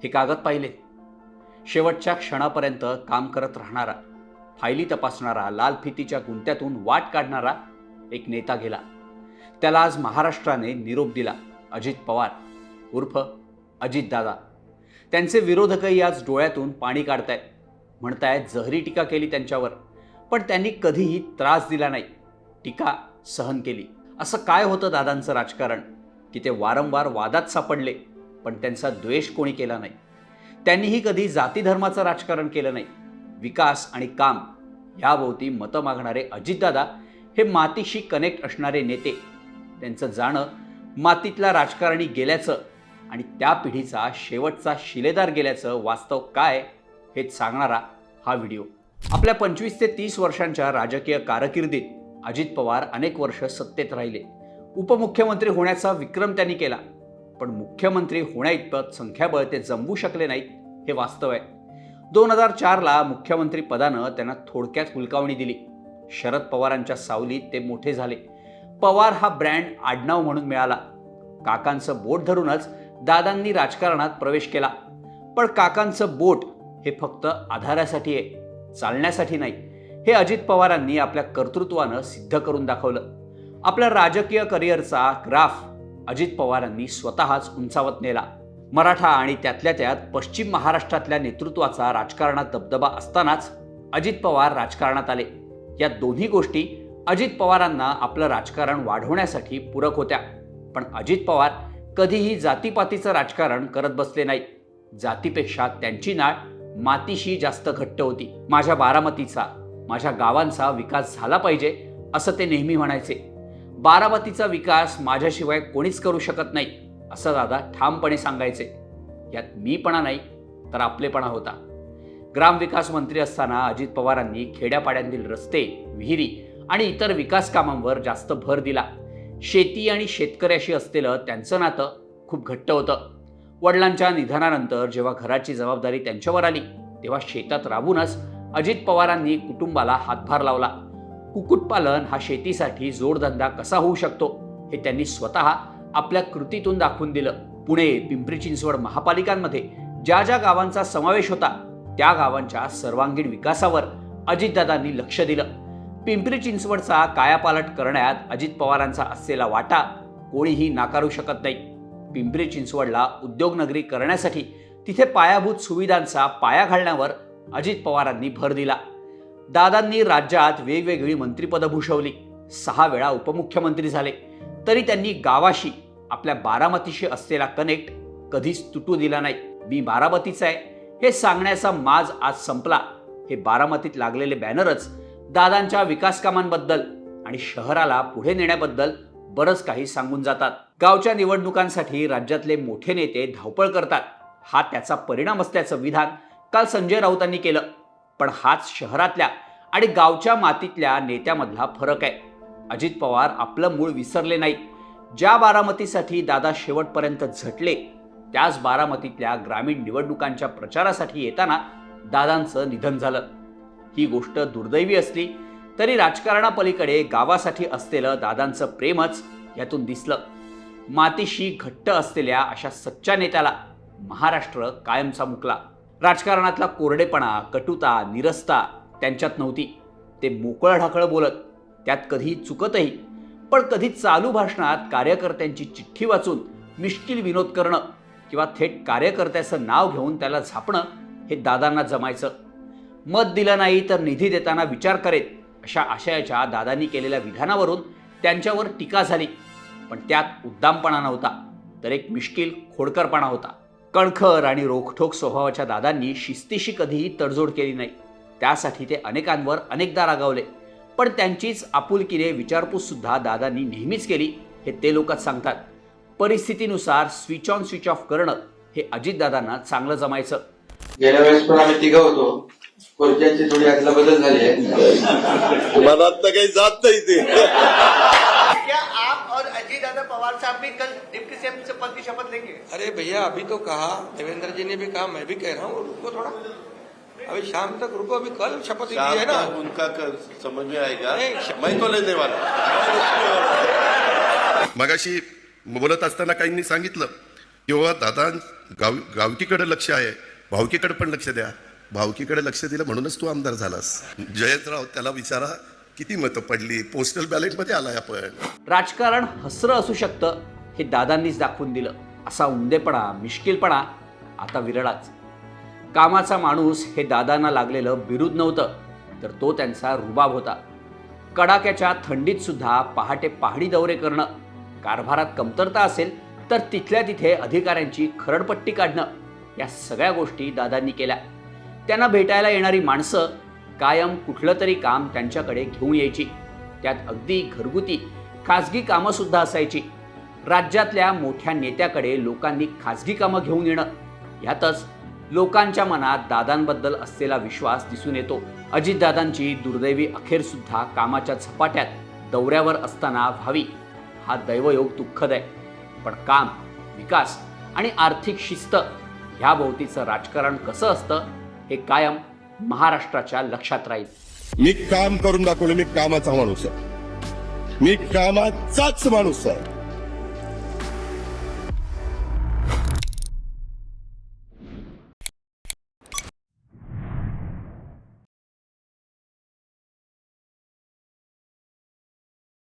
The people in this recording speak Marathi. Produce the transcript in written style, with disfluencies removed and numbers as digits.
हे कागद पाहिले. शेवटच्या क्षणापर्यंत काम करत राहणारा, फायली तपासणारा, लाल फितीच्या गुंत्यातून वाट काढणारा एक नेता गेला. त्याला आज महाराष्ट्राने निरोप दिला. अजित पवार उर्फ अजितदादा. त्यांचे विरोधकही आज डोळ्यातून पाणी काढतायत, म्हणतायत जहरी टीका केली त्यांच्यावर, पण त्यांनी कधीही त्रास दिला नाही, टीका सहन केली. असं काय होतं दादांचं राजकारण की ते वारंवार वादात सापडले, पण त्यांचा द्वेष कोणी केला नाही. त्यांनीही कधी जाती धर्माचं राजकारण केलं नाही. विकास आणि काम याभोवती मतं मागणारे अजितदादा हे मातीशी कनेक्ट असणारे नेते. त्यांचं जाणं मातीतल्या राजकारणी गेल्याचं आणि त्या पिढीचा शेवटचा शिलेदार गेल्याचं वास्तव काय हेच सांगणारा हा व्हिडिओ. आपल्या 25 ते 30 वर्षांच्या राजकीय कारकिर्दीत अजित पवार अनेक वर्ष सत्तेत राहिले. उपमुख्यमंत्री होण्याचा विक्रम त्यांनी केला, पण मुख्यमंत्री होण्याइतपत संख्याबळ ते जमवू शकले नाहीत हे वास्तव आहे. 2004ला मुख्यमंत्री पदानं त्यांना थोडक्यात हुलकावणी दिली. शरद पवारांच्या सावलीत ते मोठे झाले. पवार हा ब्रँड आडनाव म्हणून मिळाला. काकांचं बोट धरूनच दादांनी राजकारणात प्रवेश केला. पण काकांचं बोट हे फक्त आधारासाठी आहे, चालण्यासाठी नाही. हे अजित पवारांनी आपल्या कर्तृत्वानं सिद्ध करून दाखवलं. आपल्या राजकीय करिअरचा ग्राफ अजित पवारांनी स्वतःच उंचावत नेला. मराठा आणि त्यातल्या त्यात पश्चिम महाराष्ट्रातल्या नेतृत्वाचा राजकारणात दबदबा असतानाच अजित पवार राजकारणात आले. या दोन्ही गोष्टी अजित पवारांना आपलं राजकारण वाढवण्यासाठी पूरक होत्या. पण अजित पवार कधीही जातीपातीचं राजकारण करत बसले नाही. जातीपेक्षा त्यांची नाळ मातीशी जास्त घट्ट होती. माझ्या बारामतीचा, माझ्या गावांचा विकास झाला पाहिजे असं ते नेहमी म्हणायचे. बारामतीचा विकास माझ्याशिवाय कोणीच करू शकत नाही असं दादा ठामपणे सांगायचे. यात मीपणा नाही तर आपलेपणा होता. ग्रामविकास मंत्री असताना अजित पवारांनी खेड्यापाड्यांतील रस्ते, विहिरी आणि इतर विकास कामांवर जास्त भर दिला. शेती आणि शेतकऱ्याशी असलेलं त्यांचं नातं खूप घट्ट होतं. वडिलांच्या निधनानंतर जेव्हा घराची जबाबदारी त्यांच्यावर आली, तेव्हा शेतात राबूनच अजित पवारांनी कुटुंबाला हातभार लावला. कुक्कुटपालन हा शेतीसाठी जोडधंदा कसा होऊ शकतो हे त्यांनी स्वतः आपल्या कृतीतून दाखवून दिलं. पुणे, पिंपरी चिंचवड महापालिकांमध्ये ज्या ज्या गावांचा समावेश होता त्या गावांच्या सर्वांगीण विकासावर अजितदादांनी लक्ष दिलं. पिंपरी चिंचवडचा कायापालट करण्यात अजित पवारांचा असलेला वाटा कोणीही नाकारू शकत नाही. पिंपरी चिंचवडला उद्योगनगरी करण्यासाठी तिथे पायाभूत सुविधांचा पाया घालण्यावर अजित पवारांनी भर दिला. दादांनी राज्यात वेगवेगळी मंत्रिपदं भूषवली. 6 वेळा उपमुख्यमंत्री झाले. तरी त्यांनी गावाशी, आपल्या बारामतीशी असलेला कनेक्ट कधीच तुटू दिला नाही. मी बारामतीचा आहे हे सांगण्याचा माज आज संपला. हे बारामतीत लागलेले बॅनरच दादांच्या विकास कामांबद्दल आणि शहराला पुढे नेण्याबद्दल बरंच काही सांगून जातात. गावच्या निवडणुकांसाठी राज्यातले मोठे नेते धावपळ करतात, हा त्याचा परिणाम असल्याचं विधान काल संजय राऊतांनी केलं. पण हाच शहरातल्या आणि गावच्या मातीतल्या नेत्यामधला फरक आहे. अजित पवार आपलं मूळ विसरले नाहीत. ज्या बारामतीसाठी दादा शेवटपर्यंत झटले, त्याच बारामतीतल्या ग्रामीण निवडणुकांच्या प्रचारासाठी येताना दादांचं निधन झालं. ही गोष्ट दुर्दैवी असली तरी राजकारणापलीकडे गावासाठी असलेलं दादांचं प्रेमच यातून दिसलं. मातीशी घट्ट असलेल्या अशा सच्च्या नेत्याला महाराष्ट्र कायमचा मुकला. राजकारणातला कोरडेपणा, कटुता, निरस्ता त्यांच्यात नव्हती. ते मोकळं ढाकळं बोलत, त्यात कधी चुकतही, पण कधी चालू भाषणात कार्यकर्त्यांची चिठ्ठी वाचून मिश्किल विनोद करणं किंवा थेट कार्यकर्त्याचं नाव घेऊन त्याला झापणं हे दादांना जमायचं. मत दिलं नाही तर निधी देताना विचार करेत अशा आशयाच्या दादांनी केलेल्या विधानावरून त्यांच्यावर टीका झाली. पण त्यात उद्दामपणा नव्हता, तर एक मिश्किल खोडकरपणा होता. कणखर आणि रोखठोक स्वभावाच्या दादांनी शिस्तीशी कधीही तडजोड केली नाही. त्यासाठी ते अनेकांवर अनेकदा रागावले, पण त्यांचीच आपुलकीने विचारपूस सुद्धा दादांनी नेहमीच केली हे ते लोकच सांगतात. परिस्थितीनुसार स्विच ऑन स्विच ऑफ करणं हे अजितदादांना चांगलं जमायचं. गेल्या वेळेस पण आम्ही तिघं होतो. खुर्च्यांची थोडी अदला बदल झाली आहे. मनात तर काही जात नाही ते. क्या आप और अजीत दादा पवार साहब भी कल डिप्टी सीएम से पद की शपथ लेंगे? अरे भैया अभी तो कहा, देवेंद्र जी ने भी कहा, मैं भी कह रहा हूँ रुको थोड़ा, अभी शाम तक रुको, अभी कल शपथ ली है ना. उनका समझ में आएगा. मैं तो लेने वाला. मगाशी बोलत असताना काहींनी सांगितलं किंवा दादा गावकीकडे लक्ष आहे, भावकीकडे पण लक्ष द्या. भावकीकडे लक्ष दिलं म्हणूनच तू आमदार झालास. जयंतराव त्याला विचारा किती मतं पडली, पोस्टल बॅलेटमध्ये आलाय आपण. राजकारण हसरं असू शकतं हे दादांनीच दाखवून दिलं. असा उंदेपणा, मिश्किलपणा आता विरळाच. कामाचा माणूस हे दादांना लागलेलं बिरुद नव्हतं, तर तो त्यांचा रुबाब होता. कडाक्याच्या थंडीत सुद्धा पहाटे पहाडी दौरे करणं, कारभारात कमतरता असेल तर तिथल्या तिथे अधिकाऱ्यांची खरडपट्टी काढणं, या सगळ्या गोष्टी दादांनी केल्या. त्यांना भेटायला येणारी माणसं कायम कुठलं तरी काम त्यांच्याकडे घेऊन यायची. त्यात अगदी घरगुती खाजगी कामंसुद्धा असायची. राज्यातल्या मोठ्या नेत्याकडे लोकांनी खाजगी कामं घेऊन येणं, ह्यातच लोकांच्या मनात दादांबद्दल असलेला विश्वास दिसून येतो. अजितदादांची दुर्दैवी अखेरसुद्धा कामाच्या झपाट्यात दौऱ्यावर असताना व्हावी, हा दैवयोग दुःखद आहे. पण काम, विकास आणि आर्थिक शिस्त ह्याभोवतीचं राजकारण कसं असतं हे कायम महाराष्ट्राच्या लक्षात राहील. मी काम करून दाखवलं. मी कामाचा माणूस आहे. मी कामाचाच माणूस आहे.